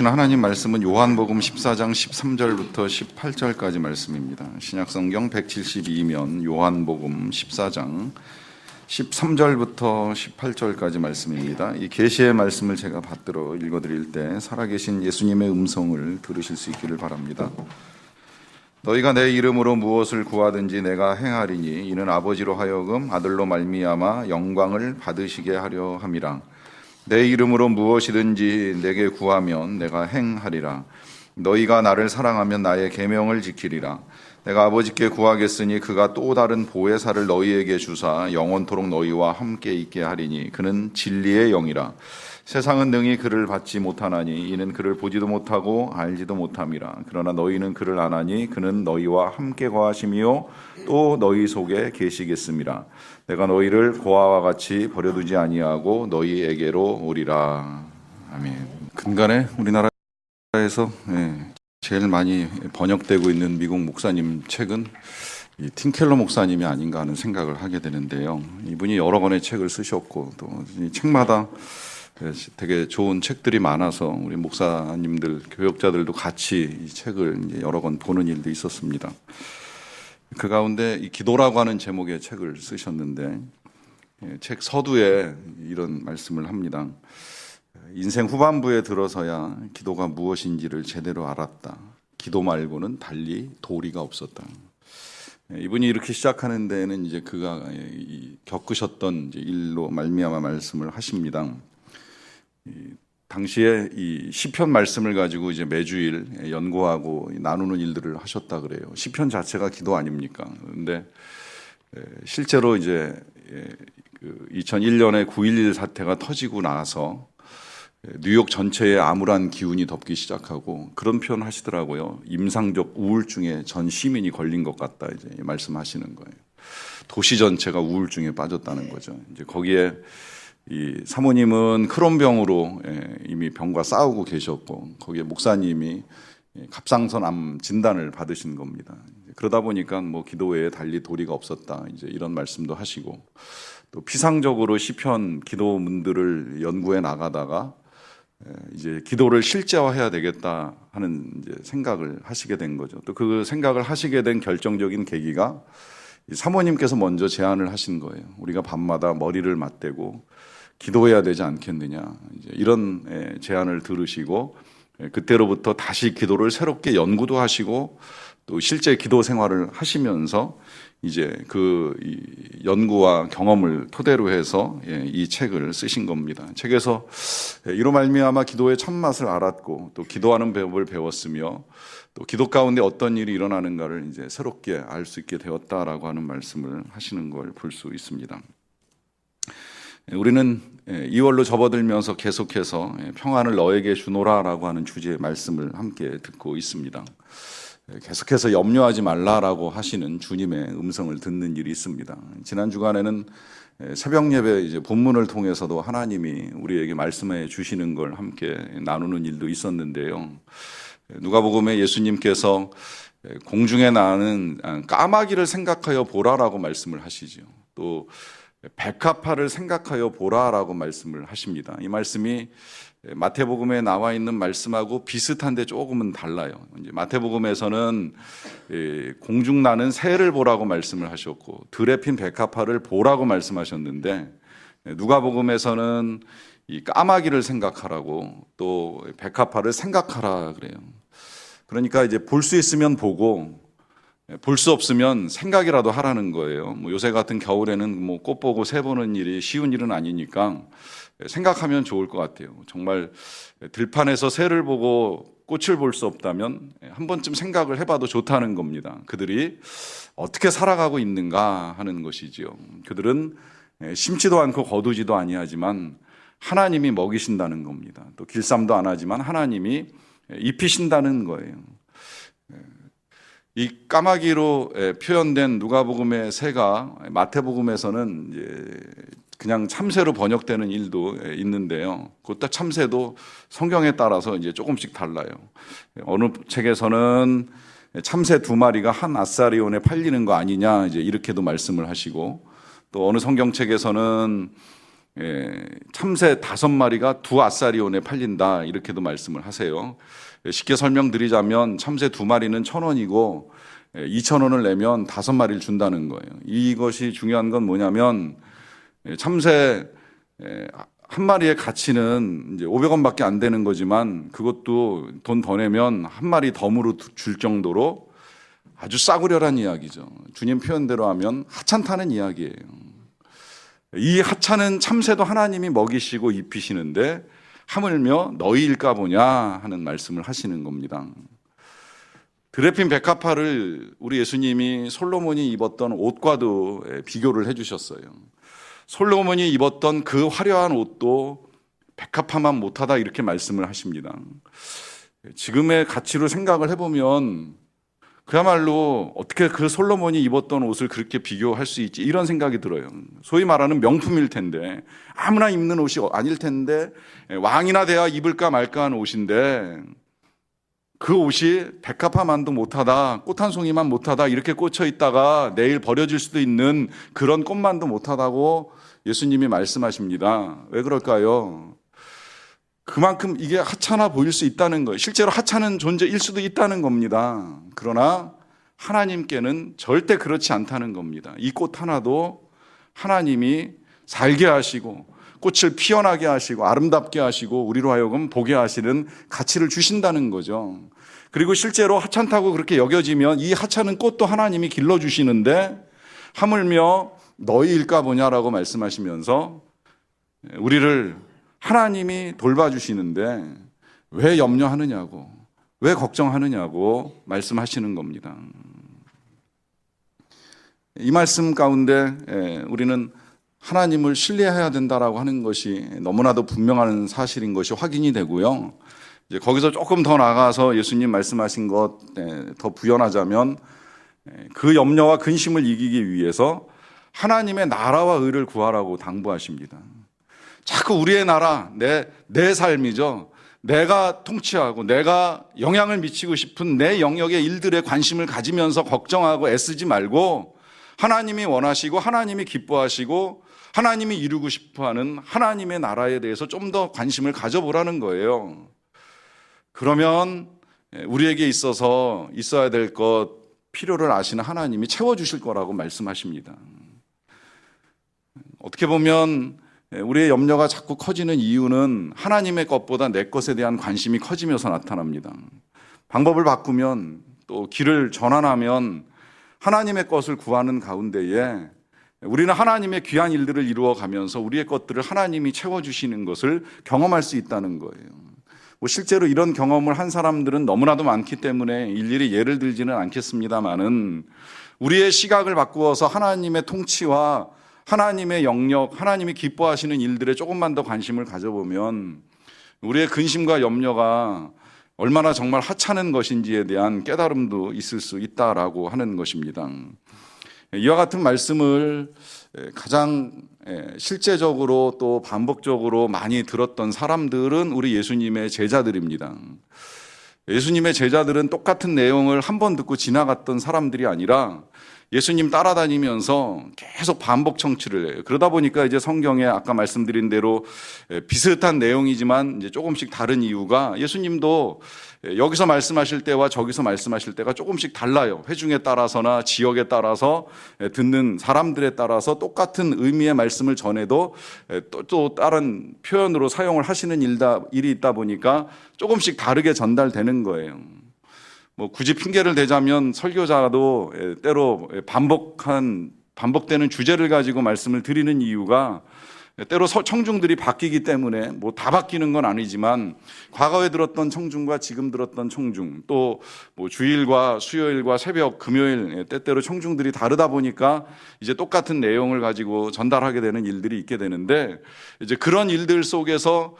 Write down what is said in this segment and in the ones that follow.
하나님 말씀은 요한복음 14장 13절부터 18절까지 말씀입니다. 신약성경 172면 요한복음 14장 13절부터 18절까지 말씀입니다. 이 계시의 말씀을 제가 받들어 읽어드릴 때 살아계신 예수님의 음성을 들으실 수 있기를 바랍니다. 너희가 내 이름으로 무엇을 구하든지 내가 행하리니 이는 아버지로 하여금 아들로 말미암아 영광을 받으시게 하려 함이라. 내 이름으로 무엇이든지 내게 구하면 내가 행하리라. 너희가 나를 사랑하면 나의 계명을 지키리라. 내가 아버지께 구하겠으니 그가 또 다른 보혜사를 너희에게 주사 영원토록 너희와 함께 있게 하리니 그는 진리의 영이라. 세상은 능히 그를 받지 못하나니 이는 그를 보지도 못하고 알지도 못함이라. 그러나 너희는 그를 아나니 그는 너희와 함께 거하심이요 또 너희 속에 계시겠음이라. 내가 너희를 고아와 같이 버려두지 아니하고 너희에게로 오리라. 아멘. 근간에 우리나라에서 제일 많이 번역되고 있는 미국 목사님 책은 이 팀켈러 목사님이 아닌가 하는 생각을 하게 되는데요. 이분이 여러 권의 책을 쓰셨고 또 이 책마다 되게 좋은 책들이 많아서 우리 목사님들, 교역자들도 같이 이 책을 여러 권 보는 일도 있었습니다. 그 가운데 이 기도라고 하는 제목의 책을 쓰셨는데 책 서두에 이런 말씀을 합니다. 인생 후반부에 들어서야 기도가 무엇인지를 제대로 알았다. 기도 말고는 달리 도리가 없었다. 이분이 이렇게 시작하는 데에는 이제 그가 겪으셨던 일로 말미암아 말씀을 하십니다. 당시에 이 시편 말씀을 가지고 이제 매주일 연구하고 나누는 일들을 하셨다 그래요. 시편 자체가 기도 아닙니까? 그런데 실제로 이제 2001년에 9.11 사태가 터지고 나서 뉴욕 전체에 암울한 기운이 덮기 시작하고 그런 표현 하시더라고요. 임상적 우울증에 전 시민이 걸린 것 같다 이제 말씀하시는 거예요. 도시 전체가 우울증에 빠졌다는 거죠. 이제 거기에 이 사모님은 크론병으로 이미 병과 싸우고 계셨고 거기에 목사님이 갑상선암 진단을 받으신 겁니다. 그러다 보니까 뭐 기도 외에 달리 도리가 없었다 이제 이런 말씀도 하시고 또 피상적으로 시편 기도문들을 연구해 나가다가 이제 기도를 실제화해야 되겠다 하는 이제 생각을 하시게 된 거죠. 또 그 생각을 하시게 된 결정적인 계기가 사모님께서 먼저 제안을 하신 거예요. 우리가 밤마다 머리를 맞대고 기도해야 되지 않겠느냐. 이제 이런 제안을 들으시고 그때로부터 다시 기도를 새롭게 연구도 하시고 또 실제 기도 생활을 하시면서 이제 그 연구와 경험을 토대로 해서 이 책을 쓰신 겁니다. 책에서 이로 말미암아 기도의 참맛을 알았고 또 기도하는 법을 배웠으며 또 기도 가운데 어떤 일이 일어나는가를 이제 새롭게 알 수 있게 되었다라고 하는 말씀을 하시는 걸 볼 수 있습니다. 우리는 2월로 접어들면서 계속해서 평안을 너에게 주노라라고 하는 주제의 말씀을 함께 듣고 있습니다. 계속해서 염려하지 말라라고 하시는 주님의 음성을 듣는 일이 있습니다. 지난 주간에는 새벽 예배 이제 본문을 통해서도 하나님이 우리에게 말씀해 주시는 걸 함께 나누는 일도 있었는데요. 누가복음에 예수님께서 공중에 나는 까마귀를 생각하여 보라라고 말씀을 하시죠. 또 백합화를 생각하여 보라라고 말씀을 하십니다. 이 말씀이 마태복음에 나와 있는 말씀하고 비슷한데 조금은 달라요. 이제 마태복음에서는 공중 나는 새를 보라고 말씀을 하셨고 들에 핀 백합화를 보라고 말씀하셨는데 누가복음에서는 이 까마귀를 생각하라고 또 백합화를 생각하라 그래요. 그러니까 이제 볼 수 있으면 보고 볼 수 없으면 생각이라도 하라는 거예요. 뭐 요새 같은 겨울에는 뭐 꽃 보고 새 보는 일이 쉬운 일은 아니니까 생각하면 좋을 것 같아요. 정말 들판에서 새를 보고 꽃을 볼 수 없다면 한 번쯤 생각을 해봐도 좋다는 겁니다. 그들이 어떻게 살아가고 있는가 하는 것이지요. 그들은 심지도 않고 거두지도 아니하지만 하나님이 먹이신다는 겁니다. 또 길쌈도 안 하지만 하나님이 입히신다는 거예요. 이 까마귀로 표현된 누가복음의 새가 마태복음에서는 이제 그냥 참새로 번역되는 일도 있는데요. 그것도 참새도 성경에 따라서 이제 조금씩 달라요. 어느 책에서는 참새 2마리가 한 아사리온에 팔리는 거 아니냐 이제 이렇게도 말씀을 하시고 또 어느 성경책에서는 참새 5마리가 2아사리온에 팔린다 이렇게도 말씀을 하세요. 쉽게 설명드리자면 참새 2마리는 1,000원이고 2,000원을 내면 5마리를 준다는 거예요. 이것이 중요한 건 뭐냐면 참새 한 마리의 가치는 이제 500원밖에 안 되는 거지만 그것도 돈 더 내면 한 마리 덤으로 줄 정도로 아주 싸구려란 이야기죠. 주님 표현대로 하면 하찮다는 이야기예요. 이 하찮은 참새도 하나님이 먹이시고 입히시는데 하물며 너희일까 보냐 하는 말씀을 하시는 겁니다. 드레핀 백합화를 우리 예수님이 솔로몬이 입었던 옷과도 비교를 해주셨어요. 솔로몬이 입었던 그 화려한 옷도 백합화만 못하다 이렇게 말씀을 하십니다. 지금의 가치로 생각을 해보면 그야말로 어떻게 그 솔로몬이 입었던 옷을 그렇게 비교할 수 있지 이런 생각이 들어요. 소위 말하는 명품일 텐데 아무나 입는 옷이 아닐 텐데 왕이나 돼야 입을까 말까 하는 옷인데 그 옷이 백합화만도 못하다, 꽃 한 송이만 못하다 이렇게 꽂혀 있다가 내일 버려질 수도 있는 그런 꽃만도 못하다고 예수님이 말씀하십니다. 왜 그럴까요? 그만큼 이게 하찮아 보일 수 있다는 거예요. 실제로 하찮은 존재일 수도 있다는 겁니다. 그러나 하나님께는 절대 그렇지 않다는 겁니다. 이 꽃 하나도 하나님이 살게 하시고 꽃을 피어나게 하시고 아름답게 하시고 우리로 하여금 보게 하시는 가치를 주신다는 거죠. 그리고 실제로 하찮다고 그렇게 여겨지면 이 하찮은 꽃도 하나님이 길러주시는데 하물며 너희일까 보냐라고 말씀하시면서 우리를 하나님이 돌봐주시는데 왜 염려하느냐고, 왜 걱정하느냐고 말씀하시는 겁니다. 이 말씀 가운데 우리는 하나님을 신뢰해야 된다라고 하는 것이 너무나도 분명한 사실인 것이 확인이 되고요. 이제 거기서 조금 더 나아가서 예수님 말씀하신 것 더 부연하자면 그 염려와 근심을 이기기 위해서 하나님의 나라와 의를 구하라고 당부하십니다. 자꾸 우리의 나라, 내 삶이죠. 내가 통치하고 내가 영향을 미치고 싶은 내 영역의 일들에 관심을 가지면서 걱정하고 애쓰지 말고 하나님이 원하시고 하나님이 기뻐하시고 하나님이 이루고 싶어하는 하나님의 나라에 대해서 좀 더 관심을 가져보라는 거예요. 그러면 우리에게 있어서 있어야 될 것, 필요를 아시는 하나님이 채워주실 거라고 말씀하십니다. 어떻게 보면 우리의 염려가 자꾸 커지는 이유는 하나님의 것보다 내 것에 대한 관심이 커지면서 나타납니다. 방법을 바꾸면 또 길을 전환하면 하나님의 것을 구하는 가운데에 우리는 하나님의 귀한 일들을 이루어 가면서 우리의 것들을 하나님이 채워주시는 것을 경험할 수 있다는 거예요. 실제로 이런 경험을 한 사람들은 너무나도 많기 때문에 일일이 예를 들지는 않겠습니다만은 우리의 시각을 바꾸어서 하나님의 통치와 하나님의 영역, 하나님이 기뻐하시는 일들에 조금만 더 관심을 가져보면 우리의 근심과 염려가 얼마나 정말 하찮은 것인지에 대한 깨달음도 있을 수 있다라고 하는 것입니다. 이와 같은 말씀을 가장 실제적으로 또 반복적으로 많이 들었던 사람들은 우리 예수님의 제자들입니다. 예수님의 제자들은 똑같은 내용을 한 번 듣고 지나갔던 사람들이 아니라 예수님 따라다니면서 계속 반복 청취를 해요. 그러다 보니까 이제 성경에 아까 말씀드린 대로 비슷한 내용이지만 이제 조금씩 다른 이유가 예수님도 여기서 말씀하실 때와 저기서 말씀하실 때가 조금씩 달라요. 회중에 따라서나 지역에 따라서 듣는 사람들에 따라서 똑같은 의미의 말씀을 전해도 또 다른 표현으로 사용을 하시는 일이 있다 보니까 조금씩 다르게 전달되는 거예요. 굳이 핑계를 대자면 설교자도 때로 반복되는 주제를 가지고 말씀을 드리는 이유가 때로 청중들이 바뀌기 때문에 다 바뀌는 건 아니지만 과거에 들었던 청중과 지금 들었던 청중 또 주일과 수요일과 새벽 금요일 때때로 청중들이 다르다 보니까 이제 똑같은 내용을 가지고 전달하게 되는 일들이 있게 되는데 이제 그런 일들 속에서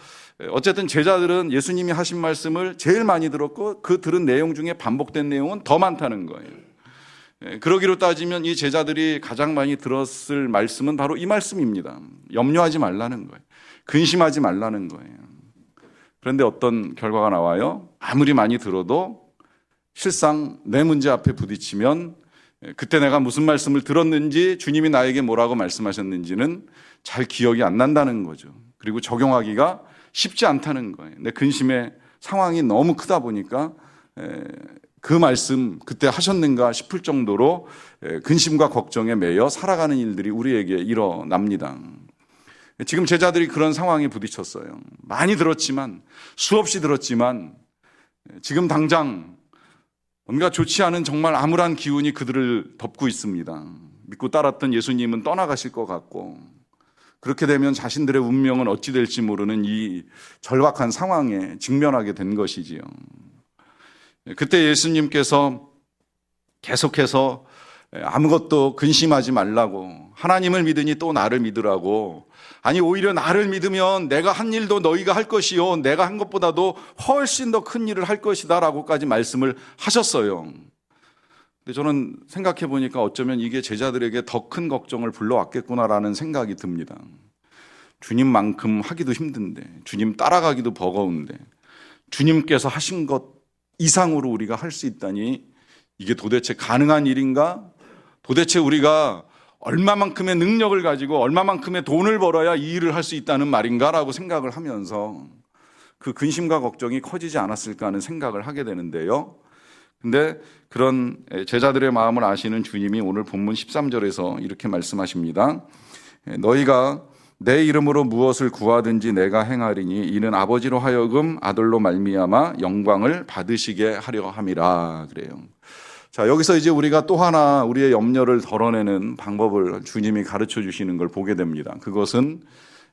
어쨌든 제자들은 예수님이 하신 말씀을 제일 많이 들었고 그 들은 내용 중에 반복된 내용은 더 많다는 거예요. 그러기로 따지면 이 제자들이 가장 많이 들었을 말씀은 바로 이 말씀입니다. 염려하지 말라는 거예요. 근심하지 말라는 거예요. 그런데 어떤 결과가 나와요? 아무리 많이 들어도 실상 내 문제 앞에 부딪히면 그때 내가 무슨 말씀을 들었는지, 주님이 나에게 뭐라고 말씀하셨는지는 잘 기억이 안 난다는 거죠. 그리고 적용하기가 쉽지 않다는 거예요. 내 근심의 상황이 너무 크다 보니까 그 말씀 그때 하셨는가 싶을 정도로 근심과 걱정에 매여 살아가는 일들이 우리에게 일어납니다. 지금 제자들이 그런 상황에 부딪혔어요. 많이 들었지만, 수없이 들었지만 지금 당장 뭔가 좋지 않은 정말 암울한 기운이 그들을 덮고 있습니다. 믿고 따랐던 예수님은 떠나가실 것 같고, 그렇게 되면 자신들의 운명은 어찌 될지 모르는 이 절박한 상황에 직면하게 된 것이지요. 그때 예수님께서 계속해서 아무것도 근심하지 말라고, 하나님을 믿으니 또 나를 믿으라고, 아니 오히려 나를 믿으면 내가 한 일도 너희가 할 것이요, 내가 한 것보다도 훨씬 더 큰 일을 할 것이다 라고까지 말씀을 하셨어요. 근데 저는 생각해 보니까 어쩌면 이게 제자들에게 더 큰 걱정을 불러왔겠구나라는 생각이 듭니다. 주님만큼 하기도 힘든데, 주님 따라가기도 버거운데, 주님께서 하신 것 이상으로 우리가 할 수 있다니 이게 도대체 가능한 일인가? 도대체 우리가 얼마만큼의 능력을 가지고 얼마만큼의 돈을 벌어야 이 일을 할 수 있다는 말인가라고 생각을 하면서 그 근심과 걱정이 커지지 않았을까 하는 생각을 하게 되는데요. 근데 그런 제자들의 마음을 아시는 주님이 오늘 본문 13절에서 이렇게 말씀하십니다. 너희가 내 이름으로 무엇을 구하든지 내가 행하리니 이는 아버지로 하여금 아들로 말미암아 영광을 받으시게 하려 함이라 그래요. 자, 여기서 이제 우리가 또 하나 우리의 염려를 덜어내는 방법을 주님이 가르쳐 주시는 걸 보게 됩니다. 그것은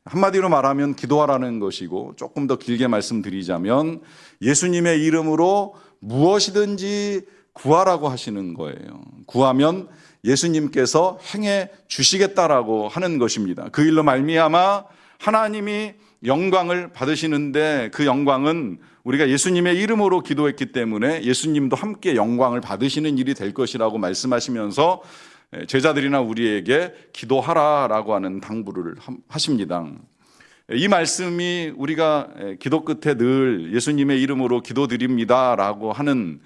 한마디로 말하면 기도하라는 것이고, 조금 더 길게 말씀드리자면 예수님의 이름으로 무엇이든지 구하라고 하시는 거예요. 구하면 예수님께서 행해 주시겠다라고 하는 것입니다. 그 일로 말미암아 하나님이 영광을 받으시는데, 그 영광은 우리가 예수님의 이름으로 기도했기 때문에 예수님도 함께 영광을 받으시는 일이 될 것이라고 말씀하시면서 제자들이나 우리에게 기도하라라고 하는 당부를 하십니다. 이 말씀이 우리가 기도 끝에 늘 예수님의 이름으로 기도드립니다라고 하는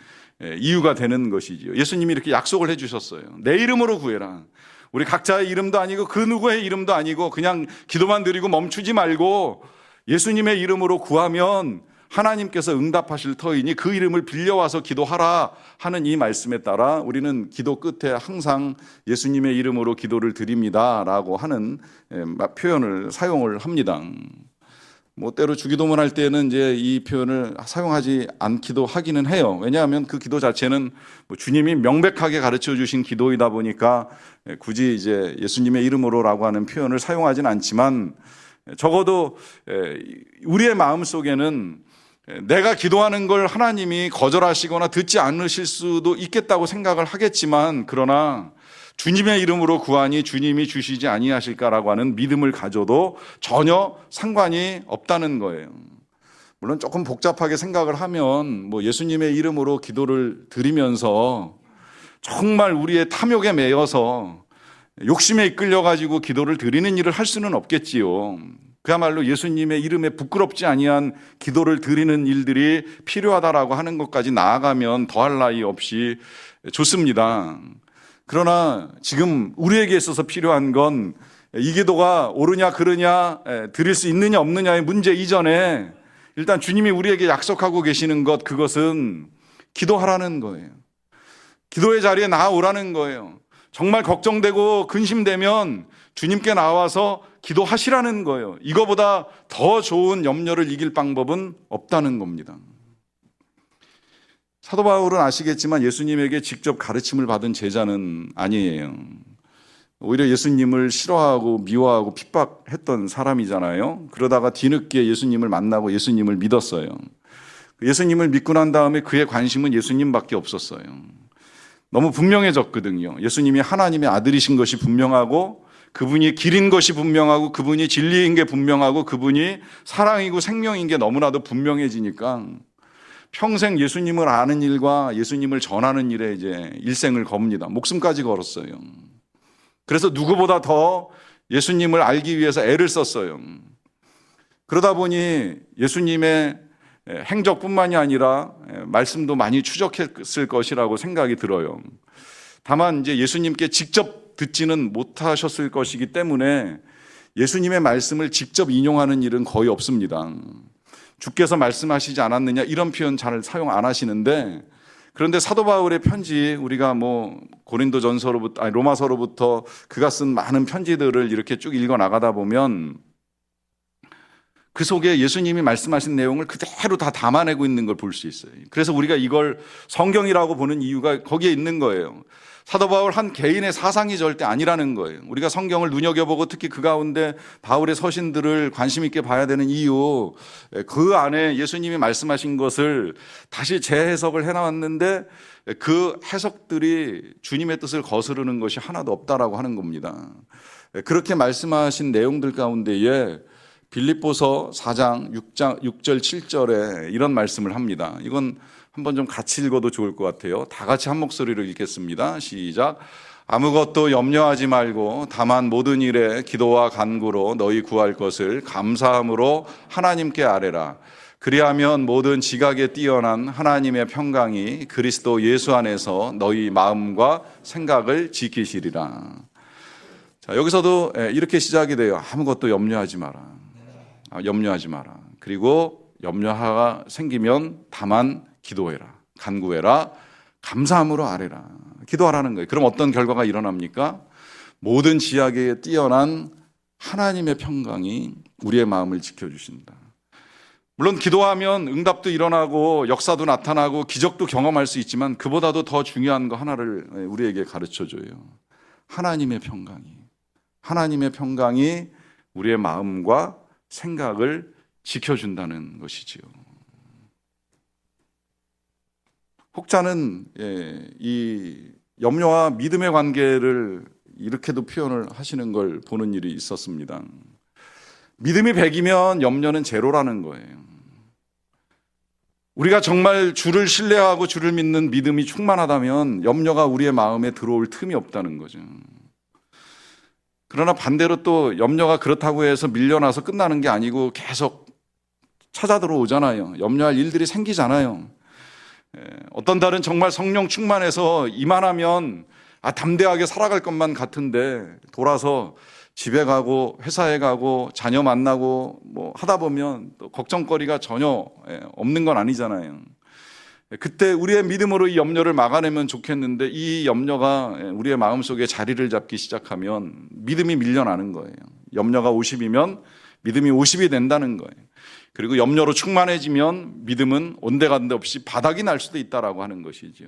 이유가 되는 것이지요. 예수님이 이렇게 약속을 해주셨어요. 내 이름으로 구해라. 우리 각자의 이름도 아니고 그 누구의 이름도 아니고 그냥 기도만 드리고 멈추지 말고 예수님의 이름으로 구하면 하나님께서 응답하실 터이니 그 이름을 빌려와서 기도하라 하는 이 말씀에 따라 우리는 기도 끝에 항상 예수님의 이름으로 기도를 드립니다라고 하는 표현을 사용을 합니다. 뭐 때로 주기도문 할 때는 이제 이 표현을 사용하지 않기도 하기는 해요. 왜냐하면 그 기도 자체는 뭐 주님이 명백하게 가르쳐 주신 기도이다 보니까 굳이 이제 예수님의 이름으로라고 하는 표현을 사용하진 않지만, 적어도 우리의 마음 속에는 내가 기도하는 걸 하나님이 거절하시거나 듣지 않으실 수도 있겠다고 생각을 하겠지만, 그러나 주님의 이름으로 구하니 주님이 주시지 아니하실까라고 하는 믿음을 가져도 전혀 상관이 없다는 거예요. 물론 조금 복잡하게 생각을 하면 뭐 예수님의 이름으로 기도를 드리면서 정말 우리의 탐욕에 매여서 욕심에 이끌려가지고 기도를 드리는 일을 할 수는 없겠지요. 그야말로 예수님의 이름에 부끄럽지 아니한 기도를 드리는 일들이 필요하다라고 하는 것까지 나아가면 더할 나위 없이 좋습니다. 그러나 지금 우리에게 있어서 필요한 건 이 기도가 옳으냐 그르냐, 드릴 수 있느냐 없느냐의 문제 이전에 일단 주님이 우리에게 약속하고 계시는 것, 그것은 기도하라는 거예요. 기도의 자리에 나아오라는 거예요. 정말 걱정되고 근심되면 주님께 나와서 기도하시라는 거예요. 이거보다 더 좋은 염려를 이길 방법은 없다는 겁니다. 사도 바울은 아시겠지만 예수님에게 직접 가르침을 받은 제자는 아니에요. 오히려 예수님을 싫어하고 미워하고 핍박했던 사람이잖아요. 그러다가 뒤늦게 예수님을 만나고 예수님을 믿었어요. 예수님을 믿고 난 다음에 그의 관심은 예수님밖에 없었어요. 너무 분명해졌거든요. 예수님이 하나님의 아들이신 것이 분명하고, 그분이 길인 것이 분명하고, 그분이 진리인 게 분명하고, 그분이 사랑이고 생명인 게 너무나도 분명해지니까 평생 예수님을 아는 일과 예수님을 전하는 일에 이제 일생을 겁니다. 목숨까지 걸었어요. 그래서 누구보다 더 예수님을 알기 위해서 애를 썼어요. 그러다 보니 예수님의 행적뿐만이 아니라 말씀도 많이 추적했을 것이라고 생각이 들어요. 다만 이제 예수님께 직접 듣지는 못하셨을 것이기 때문에 예수님의 말씀을 직접 인용하는 일은 거의 없습니다. 주께서 말씀하시지 않았느냐 이런 표현 잘 사용 안 하시는데, 그런데 사도 바울의 편지, 우리가 고린도전서로부터 로마서로부터 그가 쓴 많은 편지들을 이렇게 쭉 읽어 나가다 보면 그 속에 예수님이 말씀하신 내용을 그대로 다 담아내고 있는 걸 볼 수 있어요. 그래서 우리가 이걸 성경이라고 보는 이유가 거기에 있는 거예요. 사도 바울 한 개인의 사상이 절대 아니라는 거예요. 우리가 성경을 눈여겨보고 특히 그 가운데 바울의 서신들을 관심 있게 봐야 되는 이유, 그 안에 예수님이 말씀하신 것을 다시 재해석을 해나왔는데 그 해석들이 주님의 뜻을 거스르는 것이 하나도 없다라고 하는 겁니다. 그렇게 말씀하신 내용들 가운데에 빌립보서 4장 6절 7절에 이런 말씀을 합니다. 이건 한번 좀 같이 읽어도 좋을 것 같아요. 다 같이 한 목소리로 읽겠습니다. 시작. 아무것도 염려하지 말고 다만 모든 일에 기도와 간구로 너희 구할 것을 감사함으로 하나님께 아뢰라. 그리하면 모든 지각에 뛰어난 하나님의 평강이 그리스도 예수 안에서 너희 마음과 생각을 지키시리라. 자, 여기서도 이렇게 시작이 돼요. 아무것도 염려하지 마라. 염려하지 마라. 그리고 염려가 생기면 다만 기도해라, 간구해라, 감사함으로 아뢰라. 기도하라는 거예요. 그럼 어떤 결과가 일어납니까? 모든 지약에 뛰어난 하나님의 평강이 우리의 마음을 지켜주신다. 물론 기도하면 응답도 일어나고 역사도 나타나고 기적도 경험할 수 있지만 그보다도 더 중요한 거 하나를 우리에게 가르쳐줘요. 하나님의 평강이 우리의 마음과 생각을 지켜준다는 것이지요. 혹자는 이 염려와 믿음의 관계를 이렇게도 표현을 하시는 걸 보는 일이 있었습니다. 믿음이 100이면 염려는 제로라는 거예요. 우리가 정말 주를 신뢰하고 주를 믿는 믿음이 충만하다면 염려가 우리의 마음에 들어올 틈이 없다는 거죠. 그러나 반대로 또 염려가 그렇다고 해서 밀려나서 끝나는 게 아니고 계속 찾아 들어오잖아요. 염려할 일들이 생기잖아요. 어떤 달은 정말 성령 충만해서 이만하면 담대하게 살아갈 것만 같은데 돌아서 집에 가고 회사에 가고 자녀 만나고 하다 보면 또 걱정거리가 전혀 없는 건 아니잖아요. 그때 우리의 믿음으로 이 염려를 막아내면 좋겠는데 이 염려가 우리의 마음속에 자리를 잡기 시작하면 믿음이 밀려나는 거예요. 염려가 50이면 믿음이 50이 된다는 거예요. 그리고 염려로 충만해지면 믿음은 온데간데 없이 바닥이 날 수도 있다라고 하는 것이죠.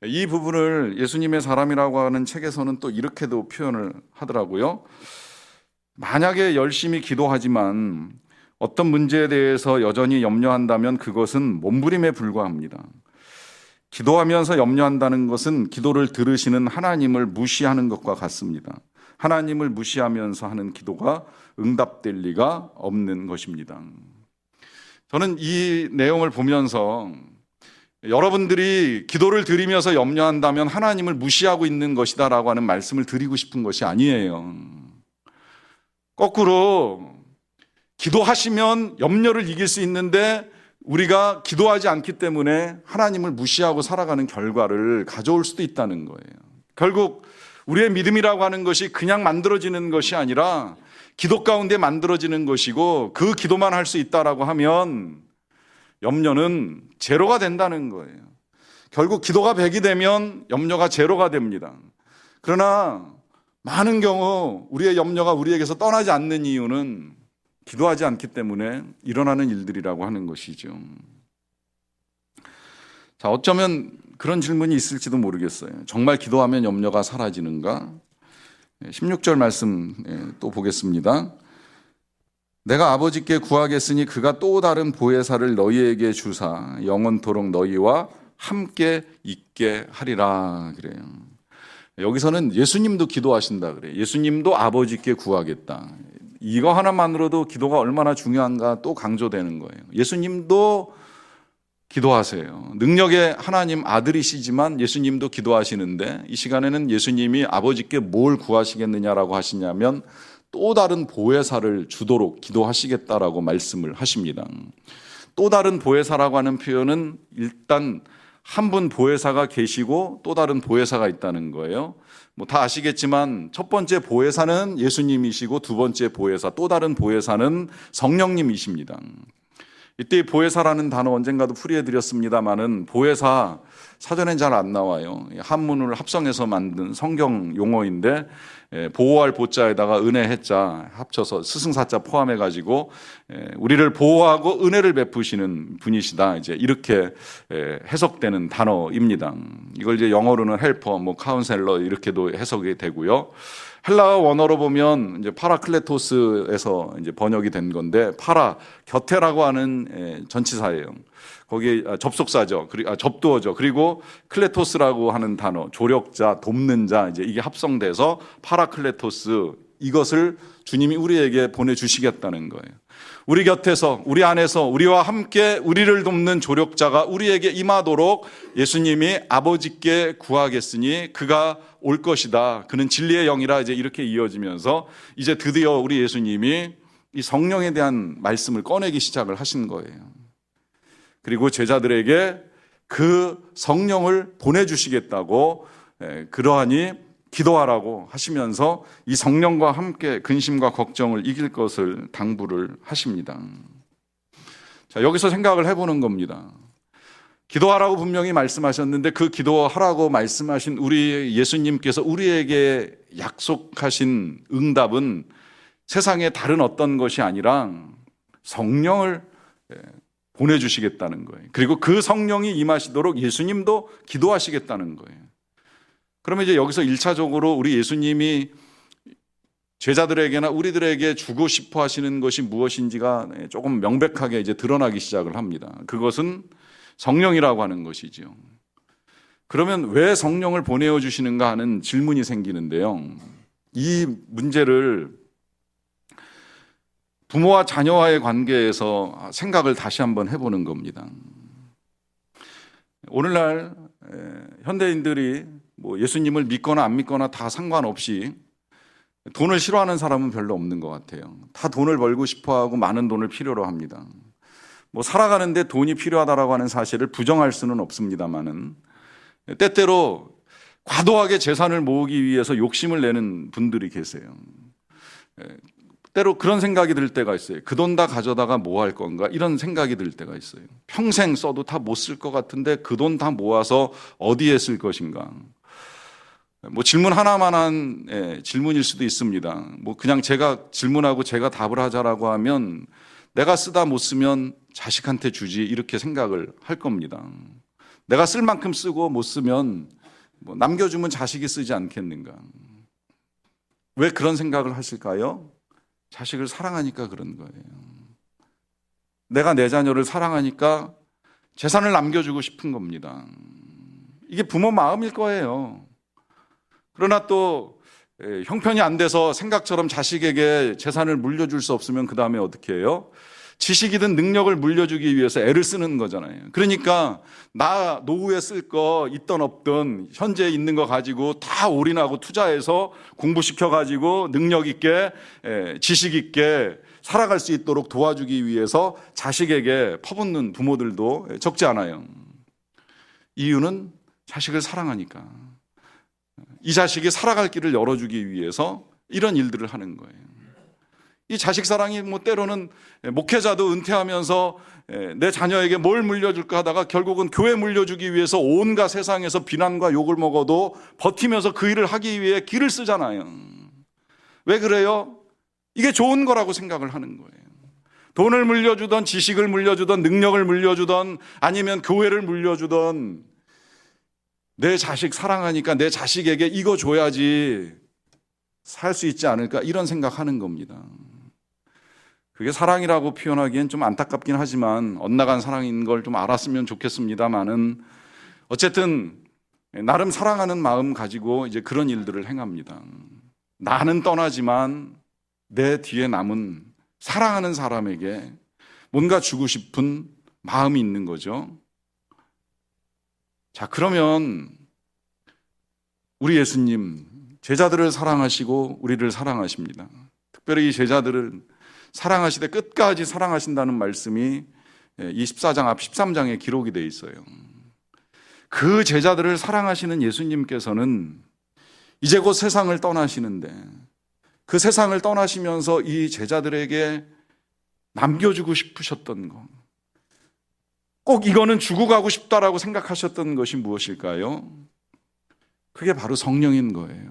이 부분을 예수님의 사람이라고 하는 책에서는 또 이렇게도 표현을 하더라고요. 만약에 열심히 기도하지만 어떤 문제에 대해서 여전히 염려한다면 그것은 몸부림에 불과합니다. 기도하면서 염려한다는 것은 기도를 들으시는 하나님을 무시하는 것과 같습니다. 하나님을 무시하면서 하는 기도가 응답될 리가 없는 것입니다. 저는 이 내용을 보면서 여러분들이 기도를 드리면서 염려한다면 하나님을 무시하고 있는 것이다라고 하는 말씀을 드리고 싶은 것이 아니에요. 거꾸로 기도하시면 염려를 이길 수 있는데 우리가 기도하지 않기 때문에 하나님을 무시하고 살아가는 결과를 가져올 수도 있다는 거예요. 결국 우리의 믿음이라고 하는 것이 그냥 만들어지는 것이 아니라 기도 가운데 만들어지는 것이고 그 기도만 할 수 있다라고 하면 염려는 제로가 된다는 거예요. 결국 기도가 100이 되면 염려가 제로가 됩니다. 그러나 많은 경우 우리의 염려가 우리에게서 떠나지 않는 이유는 기도하지 않기 때문에 일어나는 일들이라고 하는 것이죠. 자, 어쩌면 그런 질문이 있을지도 모르겠어요. 정말 기도하면 염려가 사라지는가? 16절 말씀 또 보겠습니다. 내가 아버지께 구하겠으니 그가 또 다른 보혜사를 너희에게 주사 영원토록 너희와 함께 있게 하리라 그래요. 여기서는 예수님도 기도하신다 그래요. 예수님도 아버지께 구하겠다. 이거 하나만으로도 기도가 얼마나 중요한가 또 강조되는 거예요. 예수님도 기도하세요. 능력의 하나님 아들이시지만 예수님도 기도하시는데 이 시간에는 예수님이 아버지께 뭘 구하시겠느냐라고 하시냐면 또 다른 보혜사를 주도록 기도하시겠다라고 말씀을 하십니다. 또 다른 보혜사라고 하는 표현은 일단 한 분 보혜사가 계시고 또 다른 보혜사가 있다는 거예요. 뭐 다 아시겠지만 첫 번째 보혜사는 예수님이시고 두 번째 보혜사, 또 다른 보혜사는 성령님이십니다. 이때 보혜사라는 단어 언젠가도 풀이해드렸습니다마는 보혜사 사전엔 잘 안 나와요. 한문을 합성해서 만든 성경 용어인데 보호할 보자에다가 은혜 해자 합쳐서 스승사자 포함해가지고 우리를 보호하고 은혜를 베푸시는 분이시다. 이제 이렇게 해석되는 단어입니다. 이걸 이제 영어로는 헬퍼, 뭐 카운셀러 이렇게도 해석이 되고요. 헬라어 원어로 보면 이제 파라클레토스에서 이제 번역이 된 건데 파라 곁에라고 하는 전치사예요. 거기에 접속사죠. 접두어죠. 그리고 클레토스라고 하는 단어, 조력자, 돕는 자, 이제 이게 합성돼서 파라클레토스, 이것을 주님이 우리에게 보내주시겠다는 거예요. 우리 곁에서, 우리 안에서 우리와 함께 우리를 돕는 조력자가 우리에게 임하도록 예수님이 아버지께 구하겠으니 그가 올 것이다. 그는 진리의 영이라 이제 이렇게 이어지면서 이제 드디어 우리 예수님이 이 성령에 대한 말씀을 꺼내기 시작을 하신 거예요. 그리고 제자들에게 그 성령을 보내주시겠다고 그러하니 기도하라고 하시면서 이 성령과 함께 근심과 걱정을 이길 것을 당부를 하십니다. 자, 여기서 생각을 해보는 겁니다. 기도하라고 분명히 말씀하셨는데 그 기도하라고 말씀하신 우리 예수님께서 우리에게 약속하신 응답은 세상의 다른 어떤 것이 아니라 성령을 보내주시겠다는 거예요. 그리고 그 성령이 임하시도록 예수님도 기도하시겠다는 거예요. 그러면 이제 여기서 1차적으로 우리 예수님이 제자들에게나 우리들에게 주고 싶어 하시는 것이 무엇인지가 조금 명백하게 이제 드러나기 시작을 합니다. 그것은 성령이라고 하는 것이죠. 그러면 왜 성령을 보내어 주시는가 하는 질문이 생기는데요. 이 문제를 부모와 자녀와의 관계에서 생각을 다시 한번 해보는 겁니다. 오늘날 현대인들이 뭐 예수님을 믿거나 안 믿거나 다 상관없이 돈을 싫어하는 사람은 별로 없는 것 같아요. 다 돈을 벌고 싶어하고 많은 돈을 필요로 합니다. 뭐 살아가는데 돈이 필요하다라고 하는 사실을 부정할 수는 없습니다만은 때때로 과도하게 재산을 모으기 위해서 욕심을 내는 분들이 계세요. 때로 그런 생각이 들 때가 있어요. 그 돈 다 가져다가 뭐 할 건가 이런 생각이 들 때가 있어요. 평생 써도 다 못 쓸 것 같은데 그 돈 다 모아서 어디에 쓸 것인가. 뭐 질문 하나만한 질문일 수도 있습니다. 뭐 그냥 제가 질문하고 제가 답을 하자라고 하면 내가 쓰다 못 쓰면 자식한테 주지 이렇게 생각을 할 겁니다. 내가 쓸 만큼 쓰고 못 쓰면 뭐 남겨주면 자식이 쓰지 않겠는가. 왜 그런 생각을 하실까요? 자식을 사랑하니까 그런 거예요. 내가 내 자녀를 사랑하니까 재산을 남겨주고 싶은 겁니다. 이게 부모 마음일 거예요. 그러나 또 형편이 안 돼서 생각처럼 자식에게 재산을 물려줄 수 없으면 그 다음에 어떻게 해요? 지식이든 능력을 물려주기 위해서 애를 쓰는 거잖아요. 그러니까 나 노후에 쓸 거 있든 없든 현재 있는 거 가지고 다 올인하고 투자해서 공부시켜가지고 능력 있게 지식 있게 살아갈 수 있도록 도와주기 위해서 자식에게 퍼붓는 부모들도 적지 않아요. 이유는 자식을 사랑하니까. 이 자식이 살아갈 길을 열어주기 위해서 이런 일들을 하는 거예요. 이 자식 사랑이 뭐 때로는 목회자도 은퇴하면서 내 자녀에게 뭘 물려줄까 하다가 결국은 교회 물려주기 위해서 온갖 세상에서 비난과 욕을 먹어도 버티면서 그 일을 하기 위해 길을 쓰잖아요. 왜 그래요? 이게 좋은 거라고 생각을 하는 거예요. 돈을 물려주던 지식을 물려주던 능력을 물려주던 아니면 교회를 물려주던 내 자식 사랑하니까 내 자식에게 이거 줘야지 살 수 있지 않을까 이런 생각하는 겁니다. 그게 사랑이라고 표현하기엔 좀 안타깝긴 하지만 엇나간 사랑인 걸 좀 알았으면 좋겠습니다만은 어쨌든 나름 사랑하는 마음 가지고 이제 그런 일들을 행합니다. 나는 떠나지만 내 뒤에 남은 사랑하는 사람에게 뭔가 주고 싶은 마음이 있는 거죠. 자, 그러면 우리 예수님 제자들을 사랑하시고 우리를 사랑하십니다. 특별히 이 제자들을 사랑하시되 끝까지 사랑하신다는 말씀이 이 14장 앞 13장에 기록이 되어 있어요. 그 제자들을 사랑하시는 예수님께서는 이제 곧 세상을 떠나시는데 그 세상을 떠나시면서 이 제자들에게 남겨주고 싶으셨던 것, 꼭 이거는 주고 가고 싶다라고 생각하셨던 것이 무엇일까요? 그게 바로 성령인 거예요.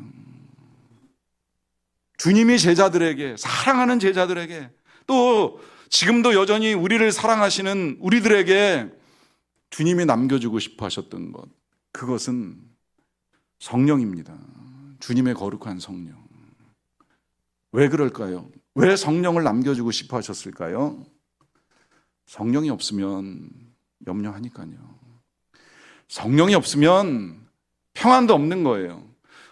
주님이 제자들에게, 사랑하는 제자들에게, 또 지금도 여전히 우리를 사랑하시는 우리들에게 주님이 남겨주고 싶어 하셨던 것, 그것은 성령입니다. 주님의 거룩한 성령. 왜 그럴까요? 왜 성령을 남겨주고 싶어 하셨을까요? 성령이 없으면 염려하니까요. 성령이 없으면 평안도 없는 거예요.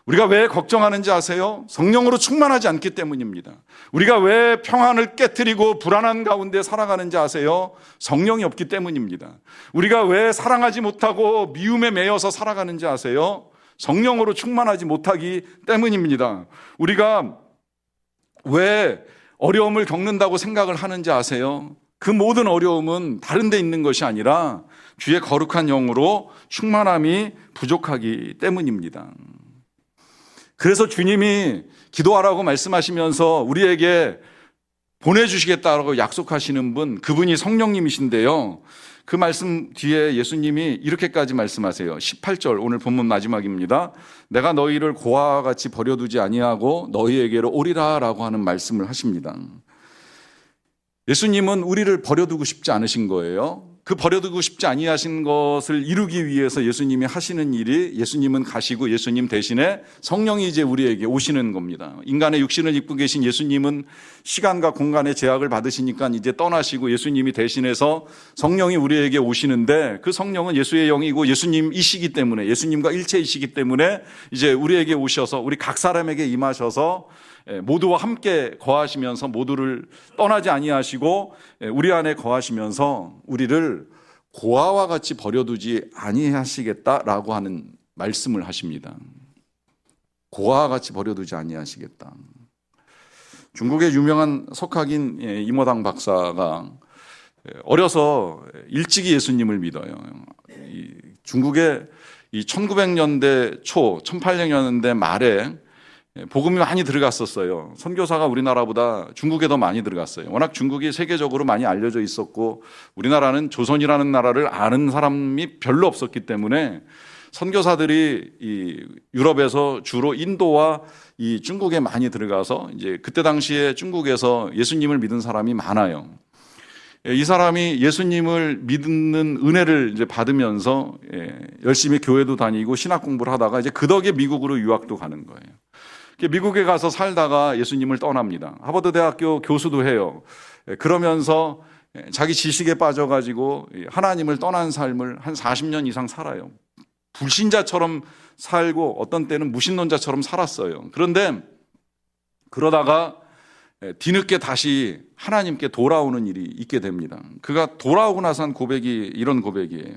우리가 왜 걱정하는지 아세요? 성령으로 충만하지 않기 때문입니다. 우리가 왜 평안을 깨트리고 불안한 가운데 살아가는지 아세요? 성령이 없기 때문입니다. 우리가 왜 사랑하지 못하고 미움에 매여서 살아가는지 아세요? 성령으로 충만하지 못하기 때문입니다. 우리가 왜 어려움을 겪는다고 생각을 하는지 아세요? 그 모든 어려움은 다른 데 있는 것이 아니라 주의 거룩한 영으로 충만함이 부족하기 때문입니다. 그래서 주님이 기도하라고 말씀하시면서 우리에게 보내주시겠다고 약속하시는 분, 그분이 성령님이신데요. 그 말씀 뒤에 예수님이 이렇게까지 말씀하세요. 18절, 오늘 본문 마지막입니다. 내가 너희를 고아와 같이 버려두지 아니하고 너희에게로 오리라 라고 하는 말씀을 하십니다. 예수님은 우리를 버려두고 싶지 않으신 거예요. 그 버려두고 싶지 아니하신 것을 이루기 위해서 예수님이 하시는 일이, 예수님은 가시고 예수님 대신에 성령이 이제 우리에게 오시는 겁니다. 인간의 육신을 입고 계신 예수님은 시간과 공간의 제약을 받으시니까 이제 떠나시고 예수님이 대신해서 성령이 우리에게 오시는데, 그 성령은 예수의 영이고 예수님이시기 때문에, 예수님과 일체이시기 때문에 이제 우리에게 오셔서 우리 각 사람에게 임하셔서 모두와 함께 거하시면서 모두를 떠나지 아니하시고 우리 안에 거하시면서 우리를 고아와 같이 버려두지 아니하시겠다라고 하는 말씀을 하십니다. 고아와 같이 버려두지 아니하시겠다. 중국의 유명한 석학인 이모당 박사가 어려서 일찍이 예수님을 믿어요. 중국의 1900년대 초, 1800년대 말에 복음이 많이 들어갔었어요. 선교사가 우리나라보다 중국에 더 많이 들어갔어요. 워낙 중국이 세계적으로 많이 알려져 있었고 우리나라는 조선이라는 나라를 아는 사람이 별로 없었기 때문에 선교사들이 이 유럽에서 주로 인도와 이 중국에 많이 들어가서 이제 그때 당시에 중국에서 예수님을 믿은 사람이 많아요. 이 사람이 예수님을 믿는 은혜를 이제 받으면서 열심히 교회도 다니고 신학 공부를 하다가 이제 그 덕에 미국으로 유학도 가는 거예요. 미국에 가서 살다가 예수님을 떠납니다. 하버드 대학교 교수도 해요. 그러면서 자기 지식에 빠져가지고 하나님을 떠난 삶을 한 40년 이상 살아요. 불신자처럼 살고 어떤 때는 무신론자처럼 살았어요. 그런데 그러다가 뒤늦게 다시 하나님께 돌아오는 일이 있게 됩니다. 그가 돌아오고 나서 한 고백이 이런 고백이에요.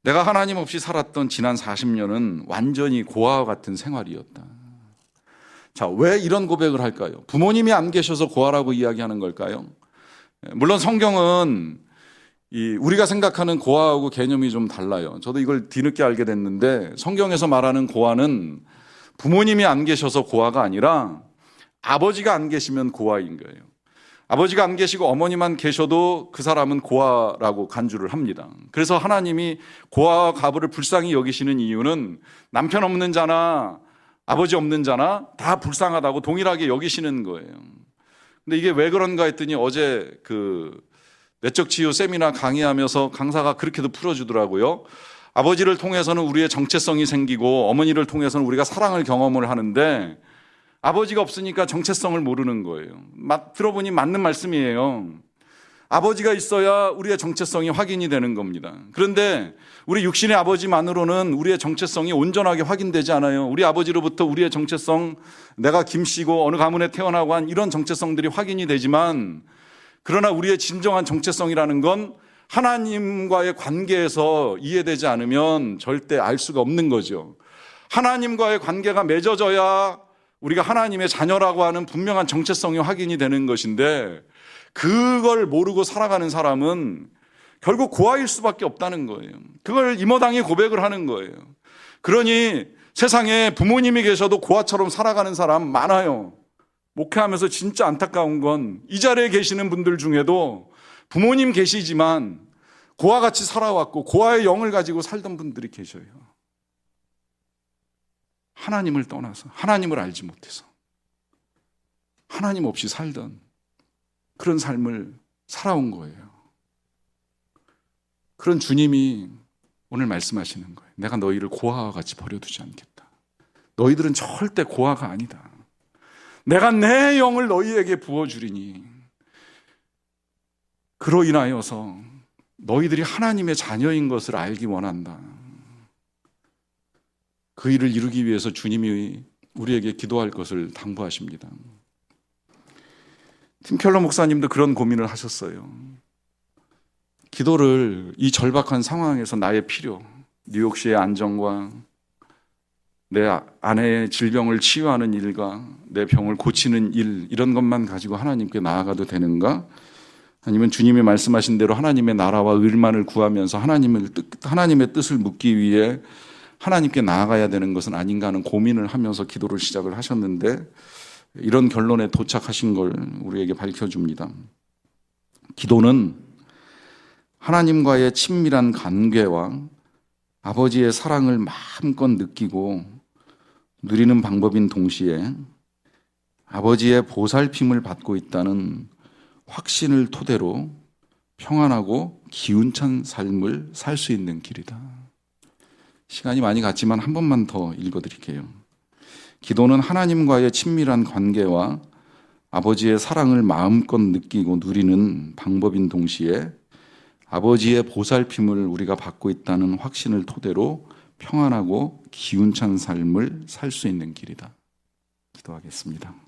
내가 하나님 없이 살았던 지난 40년은 완전히 고아와 같은 생활이었다. 자, 왜 이런 고백을 할까요? 부모님이 안 계셔서 고아라고 이야기하는 걸까요? 물론 성경은 우리가 생각하는 고아하고 개념이 좀 달라요. 저도 이걸 뒤늦게 알게 됐는데 성경에서 말하는 고아는 부모님이 안 계셔서 고아가 아니라 아버지가 안 계시면 고아인 거예요. 아버지가 안 계시고 어머니만 계셔도 그 사람은 고아라고 간주를 합니다. 그래서 하나님이 고아와 과부를 불쌍히 여기시는 이유는 남편 없는 자나 아버지 없는 자나 다 불쌍하다고 동일하게 여기시는 거예요. 근데 이게 왜 그런가 했더니 어제 그 내적 치유 세미나 강의하면서 강사가 그렇게도 풀어주더라고요. 아버지를 통해서는 우리의 정체성이 생기고 어머니를 통해서는 우리가 사랑을 경험을 하는데 아버지가 없으니까 정체성을 모르는 거예요. 들어보니 맞는 말씀이에요. 아버지가 있어야 우리의 정체성이 확인이 되는 겁니다. 그런데 우리 육신의 아버지만으로는 우리의 정체성이 온전하게 확인되지 않아요. 우리 아버지로부터 우리의 정체성, 내가 김씨고 어느 가문에 태어나고 한 이런 정체성들이 확인이 되지만, 그러나 우리의 진정한 정체성이라는 건 하나님과의 관계에서 이해되지 않으면 절대 알 수가 없는 거죠. 하나님과의 관계가 맺어져야 우리가 하나님의 자녀라고 하는 분명한 정체성이 확인이 되는 것인데, 그걸 모르고 살아가는 사람은 결국 고아일 수밖에 없다는 거예요. 그걸 이모당이 고백을 하는 거예요. 그러니 세상에 부모님이 계셔도 고아처럼 살아가는 사람 많아요. 목회하면서 진짜 안타까운 건 이 자리에 계시는 분들 중에도 부모님 계시지만 고아같이 살아왔고 고아의 영을 가지고 살던 분들이 계셔요. 하나님을 떠나서, 하나님을 알지 못해서, 하나님 없이 살던 그런 삶을 살아온 거예요. 그런 주님이 오늘 말씀하시는 거예요. 내가 너희를 고아와 같이 버려두지 않겠다. 너희들은 절대 고아가 아니다. 내가 내 영을 너희에게 부어주리니 그로 인하여서 너희들이 하나님의 자녀인 것을 알기 원한다. 그 일을 이루기 위해서 주님이 우리에게 기도할 것을 당부하십니다. 팀 켈러 목사님도 그런 고민을 하셨어요. 기도를 이 절박한 상황에서 나의 필요, 뉴욕시의 안정과 내 아내의 질병을 치유하는 일과 내 병을 고치는 일, 이런 것만 가지고 하나님께 나아가도 되는가? 아니면 주님이 말씀하신 대로 하나님의 나라와 의만을 구하면서 하나님의 뜻을 묻기 위해 하나님께 나아가야 되는 것은 아닌가 하는 고민을 하면서 기도를 시작을 하셨는데, 이런 결론에 도착하신 걸 우리에게 밝혀줍니다. 기도는 하나님과의 친밀한 관계와 아버지의 사랑을 마음껏 느끼고 누리는 방법인 동시에 아버지의 보살핌을 받고 있다는 확신을 토대로 평안하고 기운찬 삶을 살 수 있는 길이다. 시간이 많이 갔지만 한 번만 더 읽어드릴게요. 기도는 하나님과의 친밀한 관계와 아버지의 사랑을 마음껏 느끼고 누리는 방법인 동시에 아버지의 보살핌을 우리가 받고 있다는 확신을 토대로 평안하고 기운찬 삶을 살 수 있는 길이다. 기도하겠습니다.